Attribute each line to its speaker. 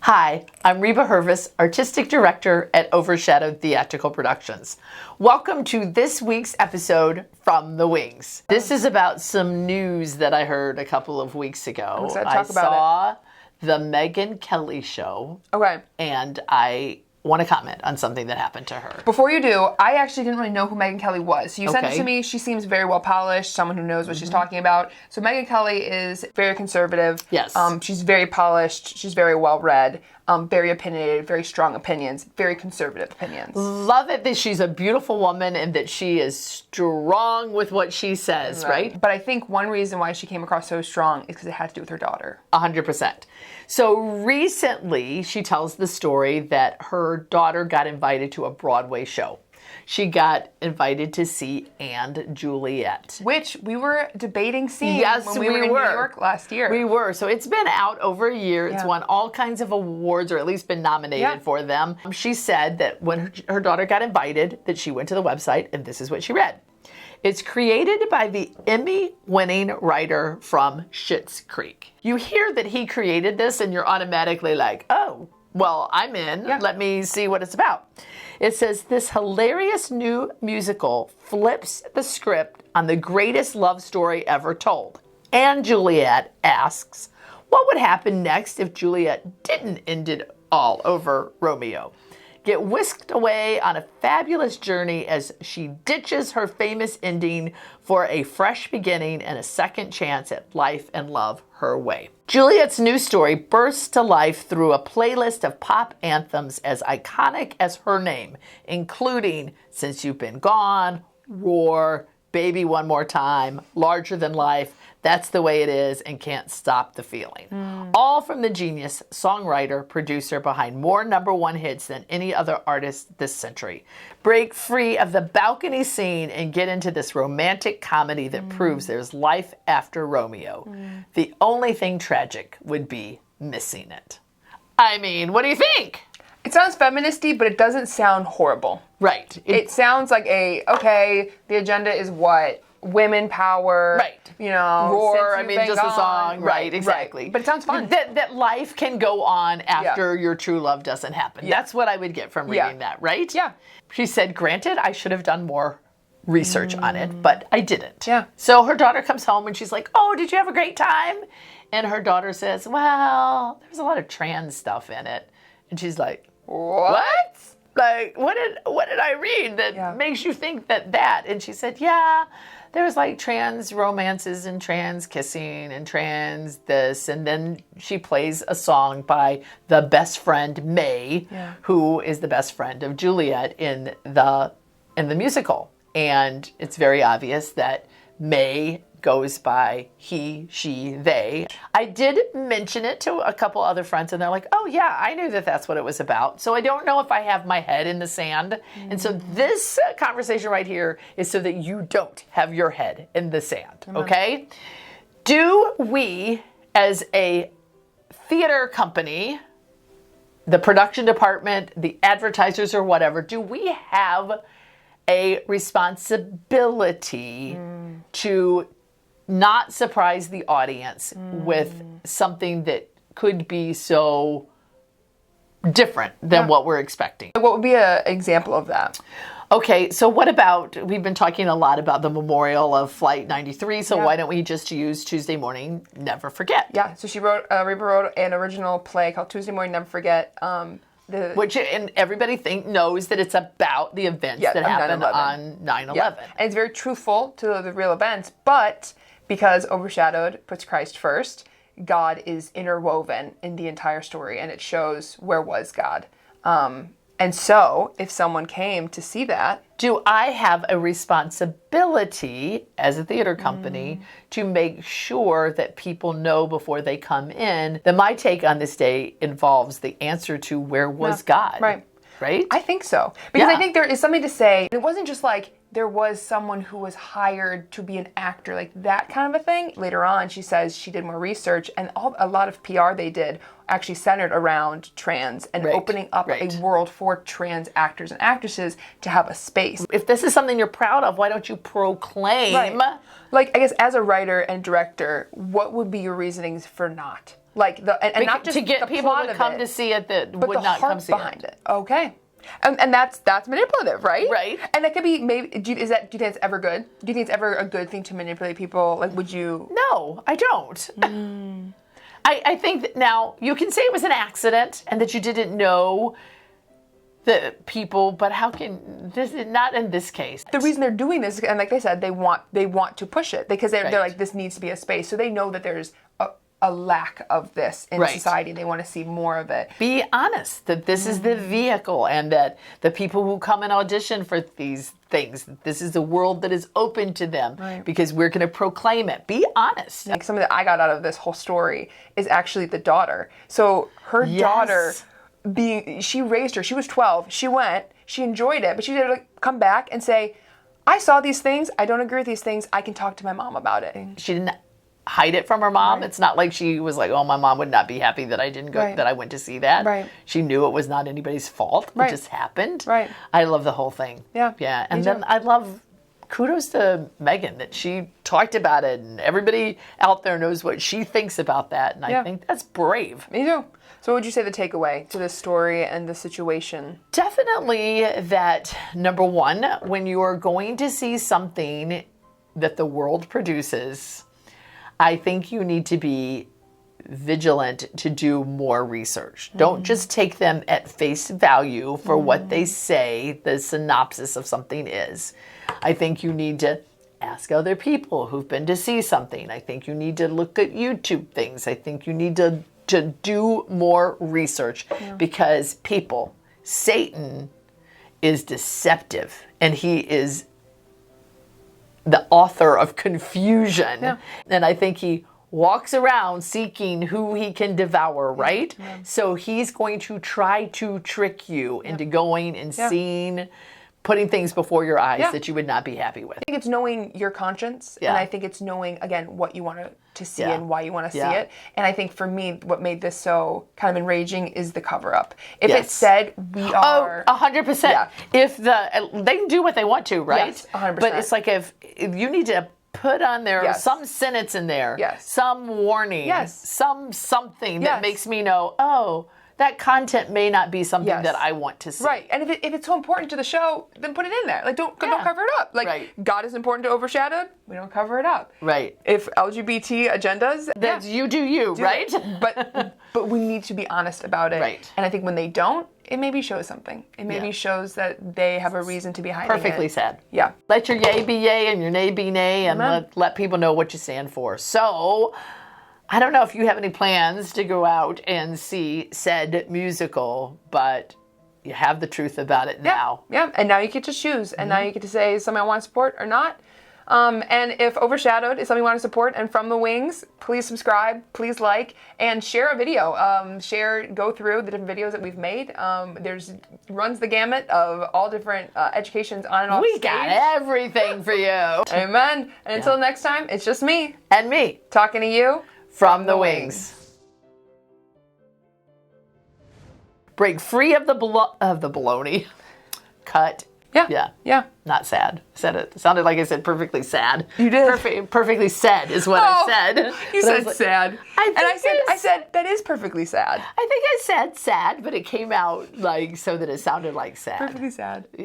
Speaker 1: Hi, I'm Reba Hervis, Artistic Director at Overshadowed Theatrical Productions. Welcome to this week's episode From the Wings. This is about some news that I heard a couple of weeks ago. I saw the Megyn Kelly show.
Speaker 2: Okay.
Speaker 1: And I want to comment on something that happened to her.
Speaker 2: Before you do, I actually didn't really know who Megyn Kelly was. So you sent it to me. She seems very well polished, someone who knows what she's talking about. So Megyn Kelly is very conservative.
Speaker 1: Yes.
Speaker 2: She's very polished. She's very well read. Very opinionated, very strong opinions, very conservative opinions.
Speaker 1: Love it that she's a beautiful woman and that she is strong with what she says, right?
Speaker 2: But I think one reason why she came across so strong is because it had to do with her daughter.
Speaker 1: 100%. So recently, she tells the story that her daughter got invited to a Broadway show. She got invited to see and Juliet.
Speaker 2: Which we were debating seeing when we were in New York last year.
Speaker 1: We were. So it's been out over a year. It's won all kinds of awards, or at least been nominated for them. She said that when her daughter got invited, that she went to the website, and this is what she read. It's created by the Emmy-winning writer from Schitt's Creek. You hear that he created this, and you're automatically like, oh, well, I'm in. Yeah. Let me see what it's about. It says, this hilarious new musical flips the script on the greatest love story ever told. And Juliet asks, what would happen next if Juliet didn't end it all over Romeo? Get whisked away on a fabulous journey as she ditches her famous ending for a fresh beginning and a second chance at life and love her way. Juliet's new story bursts to life through a playlist of pop anthems as iconic as her name, including Since You've Been Gone, Roar, Baby One More Time, Larger Than Life, That's the Way It Is, and Can't Stop the Feeling. All from the genius songwriter, producer behind more #1 hits than any other artist this century. Break free of the balcony scene and get into this romantic comedy that proves there's life after Romeo. The only thing tragic would be missing it. I mean, what do you think?
Speaker 2: It sounds feministy, but it doesn't sound horrible.
Speaker 1: Right.
Speaker 2: It sounds like the agenda is what? Women power.
Speaker 1: Right.
Speaker 2: You know,
Speaker 1: Roar, just a song. Right, exactly.
Speaker 2: Right. But it sounds fun.
Speaker 1: That life can go on after your true love doesn't happen. That's what I would get from reading that, right?
Speaker 2: Yeah.
Speaker 1: She said, granted, I should have done more research on it, but I didn't.
Speaker 2: Yeah.
Speaker 1: So her daughter comes home and she's like, oh, did you have a great time? And her daughter says, well, there's a lot of trans stuff in it. And she's like, what? Like, what did I read that makes you think that? And she said, there's like trans romances and trans kissing and trans this. And then she plays a song by the best friend, May, who is the best friend of Juliet in the musical. And it's very obvious that May goes by he, she, they. I did mention it to a couple other friends, and they're like, oh yeah, I knew that that's what it was about. So I don't know if I have my head in the sand. And so this conversation right here is so that you don't have your head in the sand, okay? Do we, as a theater company, the production department, the advertisers or whatever, do we have a responsibility to not surprise the audience with something that could be so different than what we're expecting?
Speaker 2: What would be an example of that?
Speaker 1: Okay, so what about, we've been talking a lot about the memorial of Flight 93, so why don't we just use Tuesday Morning Never Forget?
Speaker 2: Yeah, so Reba wrote an original play called Tuesday Morning Never Forget.
Speaker 1: Which and everybody knows that it's about the events that happened on 9/11.
Speaker 2: Yeah. And it's very truthful to the real events, but because Overshadowed puts Christ first, God is interwoven in the entire story, and it shows where was God. And so, if someone came to see that...
Speaker 1: Do I have a responsibility as a theater company to make sure that people know before they come in that my take on this day involves the answer to where was God?
Speaker 2: Right.
Speaker 1: Right?
Speaker 2: I think so. Because I think there is something to say. It wasn't just like there was someone who was hired to be an actor, like that kind of a thing. Later on, she says she did more research, and a lot of PR they did actually centered around trans and opening up a world for trans actors and actresses to have a space.
Speaker 1: If this is something you're proud of, why don't you proclaim?
Speaker 2: Like, I guess as a writer and director, what would be your reasonings for not Like and not just
Speaker 1: to get
Speaker 2: the
Speaker 1: people
Speaker 2: plot
Speaker 1: to
Speaker 2: of
Speaker 1: come
Speaker 2: it,
Speaker 1: to see it that
Speaker 2: but
Speaker 1: would
Speaker 2: the
Speaker 1: not
Speaker 2: heart
Speaker 1: come see
Speaker 2: behind
Speaker 1: it.
Speaker 2: Okay. And that's manipulative, right?
Speaker 1: Right.
Speaker 2: And that could be maybe. Do you think it's ever good? Do you think it's ever a good thing to manipulate people? Like, would you?
Speaker 1: No, I don't. I think that now you can say it was an accident and that you didn't know the people, but how can this? Not in this case.
Speaker 2: The reason they're doing this, and like they said, they want to push it because they're like, this needs to be a space. So they know that there's a lack of this in society. They want to see more of it.
Speaker 1: Be honest that this is the vehicle, and that the people who come and audition for these things, this is the world that is open to them because we're going to proclaim it. Be honest.
Speaker 2: Like something that I got out of this whole story is actually the daughter. So her daughter, she raised her. She was 12. She went. She enjoyed it, but she had to come back and say, "I saw these things. I don't agree with these things. I can talk to my mom about it."
Speaker 1: She didn't hide it from her mom. It's not like she was like, "Oh, my mom would not be happy that I didn't go, that I went to see that."
Speaker 2: Right.
Speaker 1: She knew it was not anybody's fault. It just happened.
Speaker 2: Right.
Speaker 1: I love the whole thing.
Speaker 2: Yeah.
Speaker 1: Yeah. And then I love, kudos to Megyn that she talked about it, and everybody out there knows what she thinks about that. And I think that's brave.
Speaker 2: Me too. So what would you say the takeaway to this story and the situation?
Speaker 1: Definitely that, number one, when you are going to see something that the world produces, I think you need to be vigilant to do more research. Don't just take them at face value for what they say the synopsis of something is. I think you need to ask other people who've been to see something. I think you need to look at YouTube things. I think you need to do more research because people, Satan is deceptive, and he is the author of confusion. Yeah. And I think he walks around seeking who he can devour, right? Yeah. So he's going to try to trick you into going and seeing, putting things before your eyes that you would not be happy with.
Speaker 2: I think it's knowing your conscience, and I think it's knowing, again, what you want to see and why you want to see it. And I think for me, what made this so kind of enraging is the cover-up. If it said, we are...
Speaker 1: 100%. Yeah. If they can do what they want to, right?
Speaker 2: Yes, 100%.
Speaker 1: But it's like if you need to put on there some sentence in there, some warning, some something that makes me know, oh, that content may not be something that I want to see.
Speaker 2: Right. And if it's so important to the show, then put it in there. Like, don't cover it up. Like, God is important to Overshadowed, we don't cover it up.
Speaker 1: Right.
Speaker 2: If LGBT agendas,
Speaker 1: then you do you, right?
Speaker 2: But we need to be honest about it.
Speaker 1: Right.
Speaker 2: And I think when they don't, it maybe shows something. It maybe shows that they have a reason to be hiding
Speaker 1: Perfectly
Speaker 2: it.
Speaker 1: said.
Speaker 2: Yeah.
Speaker 1: Let your yay be yay and your nay be nay, and let people know what you stand for. So, I don't know if you have any plans to go out and see said musical, but you have the truth about it now.
Speaker 2: Yeah, and now you get to choose, and now you get to say, is something I want to support or not? And if Overshadowed is something you want to support, and From the Wings, please subscribe, please like, and share a video. Go through the different videos that we've made. Runs the gamut of all different educations on and off stage.
Speaker 1: We got everything for you.
Speaker 2: Amen. And until next time, it's just me.
Speaker 1: And me.
Speaker 2: Talking to you.
Speaker 1: From the wings. Break free of the baloney. Cut.
Speaker 2: Yeah.
Speaker 1: Not sad. Said it. Sounded like I said perfectly sad.
Speaker 2: You did.
Speaker 1: Perfectly said is what I said.
Speaker 2: You said sad. I said that is perfectly sad.
Speaker 1: I think I said sad, but it came out like so that it sounded like sad.
Speaker 2: Perfectly sad.
Speaker 1: Yeah.